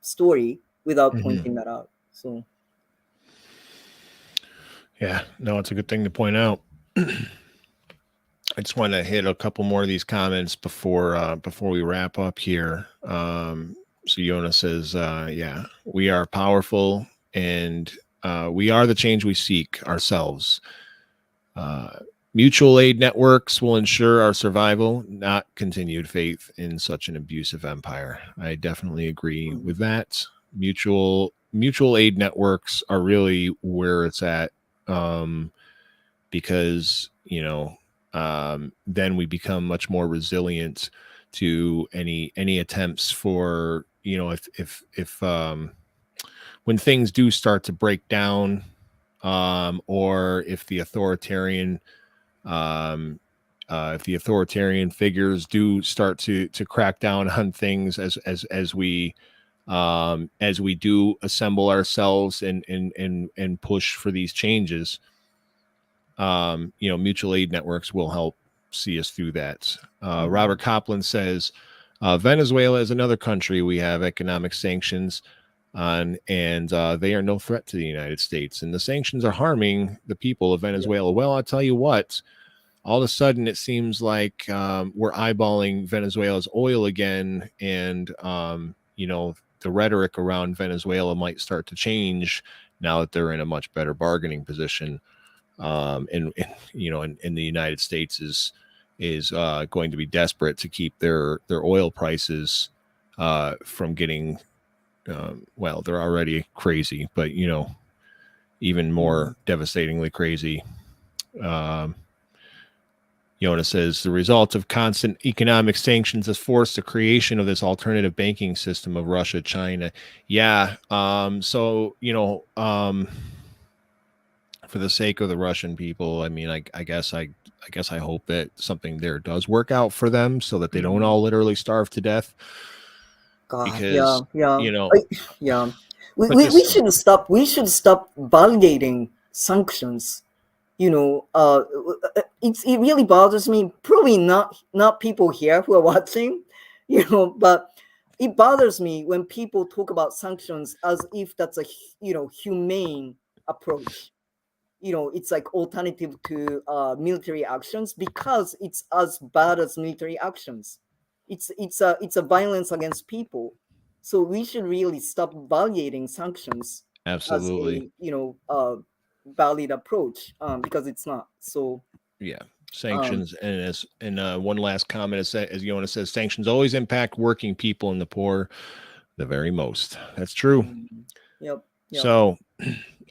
story without pointing that out. So yeah, no, it's a good thing to point out. I just want to hit a couple more of these comments before we wrap up here. So Yona says, yeah, we are powerful, and we are the change we seek ourselves. Mutual aid networks will ensure our survival, not continued faith in such an abusive empire. I definitely agree with that. Mutual aid networks are really where it's at, because then we become much more resilient to any attempts for, if when things do start to break down, or if the authoritarian figures do start to crack down on things as we do assemble ourselves and push for these changes. Mutual aid networks will help see us through that. Robert Copland says, Venezuela is another country we have economic sanctions on, and they are no threat to the United States. And the sanctions are harming the people of Venezuela. Yeah. Well, I'll tell you what, all of a sudden it seems like we're eyeballing Venezuela's oil again, and the rhetoric around Venezuela might start to change now that they're in a much better bargaining position. And the United States is going to be desperate to keep their oil prices from getting, well, they're already crazy, but even more devastatingly crazy. Yona says the result of constant economic sanctions has forced the creation of this alternative banking system of Russia, China. Yeah. So for the sake of the Russian people, I mean, I guess I hope that something there does work out for them, so that they don't all literally starve to death. God, because yeah. We should stop. We should stop validating sanctions. It really bothers me. Probably not people here who are watching, but it bothers me when people talk about sanctions as if that's a humane approach. It's like alternative to military actions, because it's as bad as military actions. It's a violence against people. So we should really stop validating sanctions absolutely as a valid approach, because it's not. So yeah, sanctions. And one last comment is that, as Yona says, sanctions always impact working people and the poor the very most. That's true. Yep. So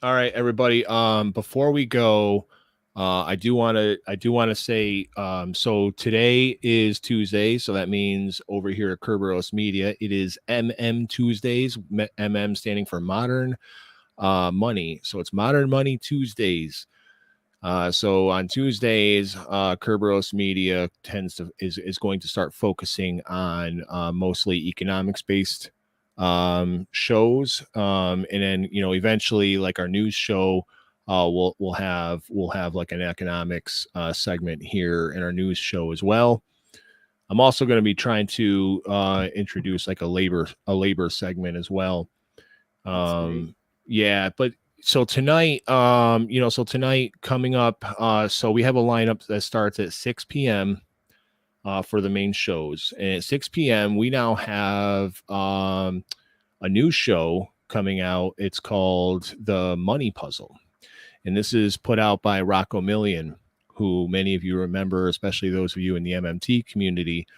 all right, everybody. Before we go, I do want to say, so today is Tuesday, so that means over here at Kerberos Media, it is MM Tuesdays. MM standing for Modern Money, so it's Modern Money Tuesdays. So on Tuesdays, Kerberos Media is going to start focusing on mostly economics based shows, and then eventually, like our news show we'll have like an economics segment here in our news show as well. I'm also going to be trying to introduce like a labor segment as well. Yeah, but so tonight, tonight coming up, so we have a lineup that starts at 6 p.m. For the main shows, and at 6 p.m. we now have a new show coming out. It's called The Money Puzzle, and this is put out by Rocco Million, who many of you remember, especially those of you in the MMT community.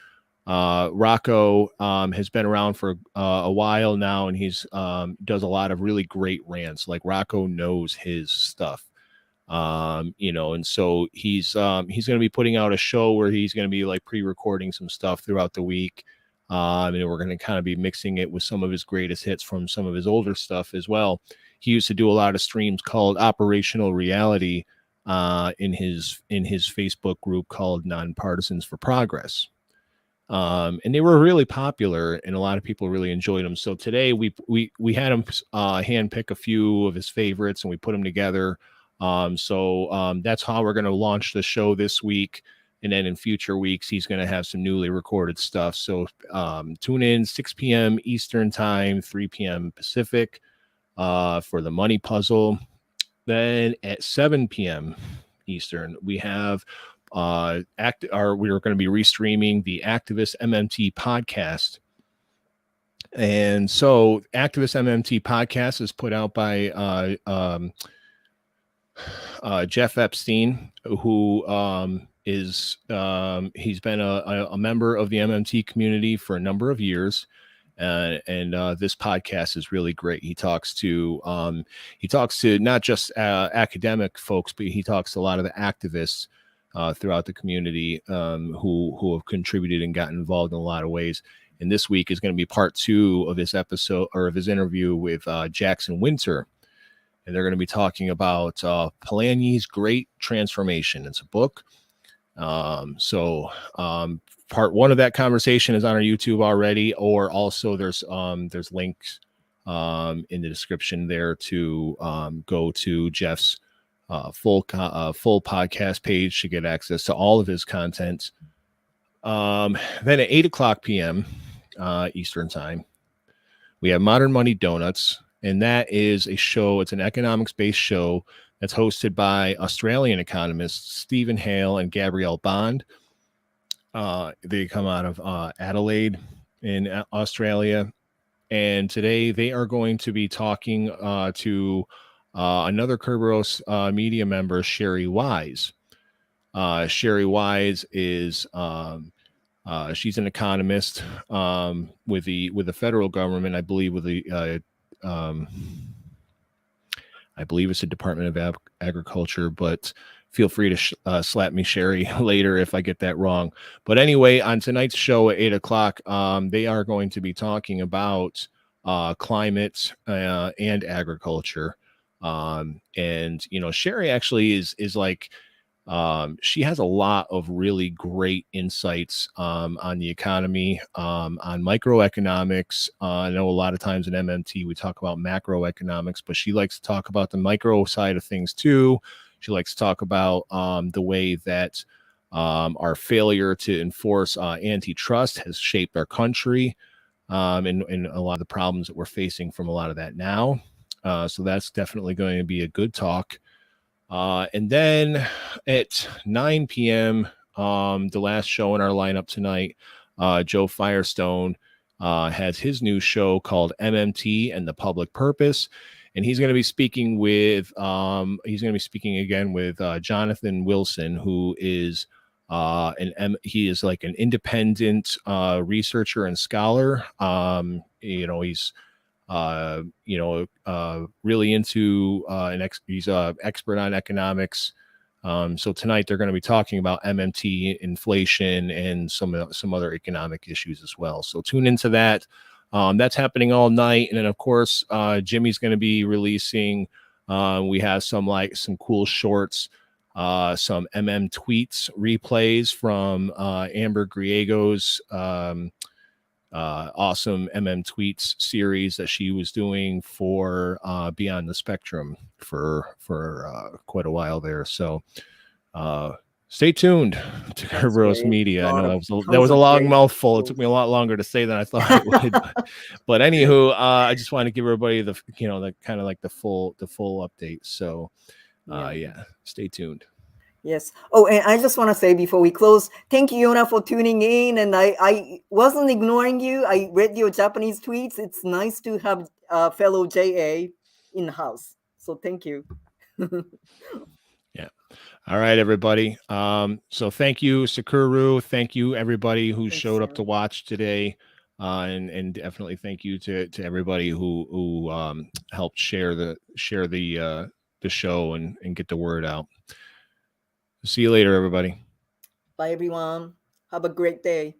Rocco has been around for a while now, and he's does a lot of really great rants. Like Rocco knows his stuff, and so he's going to be putting out a show where he's going to be like pre-recording some stuff throughout the week, and we're going to kind of be mixing it with some of his greatest hits from some of his older stuff as well. He used to do a lot of streams called Operational Reality in his Facebook group called Nonpartisans for Progress. And they were really popular, and a lot of people really enjoyed them. So today we had him handpick a few of his favorites, and we put them together. So that's how we're going to launch the show this week, and then in future weeks he's going to have some newly recorded stuff. So tune in 6 p.m. Eastern time, 3 p.m. Pacific for the Money Puzzle. Then at 7 p.m. Eastern we have we are going to be restreaming the Activist MMT podcast. And so Activist MMT podcast is put out by Jeff Epstein, who is he's been a member of the MMT community for a number of years. And this podcast is really great. He talks to not just academic folks, but he talks to a lot of the activists throughout the community who have contributed and gotten involved in a lot of ways. And this week is going to be part 2 of his episode, or of his interview with Jackson Winter. And they're going to be talking about Polanyi's Great Transformation. It's a book. Part 1 of that conversation is on our YouTube already, or also there's links in the description there to go to Jeff's full podcast page to get access to all of his content. Then at 8:00 p.m. Eastern time, we have Modern Money Donuts, and that is a show. It's an economics-based show that's hosted by Australian economists Stephen Hale and Gabrielle Bond. They come out of Adelaide in Australia, and today they are going to be talking to another Kerberos media member, Sherry Wise. Sherry Wise is she's an economist with the federal government, I believe, with the I believe it's the Department of Agriculture, but feel free to slap me, Sherry, later if I get that wrong. But anyway, on tonight's show at 8:00, they are going to be talking about climate and agriculture. And Sherry actually is like, she has a lot of really great insights on the economy, on microeconomics. I know a lot of times in MMT we talk about macroeconomics, but she likes to talk about the micro side of things too. She likes to talk about the way that our failure to enforce antitrust has shaped our country, and a lot of the problems that we're facing from a lot of that now. So that's definitely going to be a good talk. And then at 9 p.m., the last show in our lineup tonight, Joe Firestone has his new show called MMT and the Public Purpose. And he's going to be speaking with again with Jonathan Wilson, who is he is like an independent researcher and scholar. He's really into he's an expert on economics. So tonight they're going to be talking about MMT, inflation, and some other economic issues as well. So tune into that. That's happening all night. And then of course, Jimmy's going to be releasing, we have some cool shorts, some tweets replays from Amber Griego's awesome Tweets series that she was doing for Beyond the Spectrum for quite a while there. So stay tuned to Kerberos Media. I know that was a long mouthful. It took me a lot longer to say than I thought it would. But anywho, I just wanted to give everybody the kind of like the full update. So yeah, stay tuned. Yes. Oh, and I just want to say before we close, thank you, Yona, for tuning in. And I wasn't ignoring you. I read your Japanese tweets. It's nice to have fellow JA in the house. So thank you. Yeah. All right, everybody. So thank you, Tsukuru. Thank you, everybody who showed up to watch today. And definitely thank you to everybody who helped share the show and get the word out. See you later, everybody. Bye, everyone. Have a great day.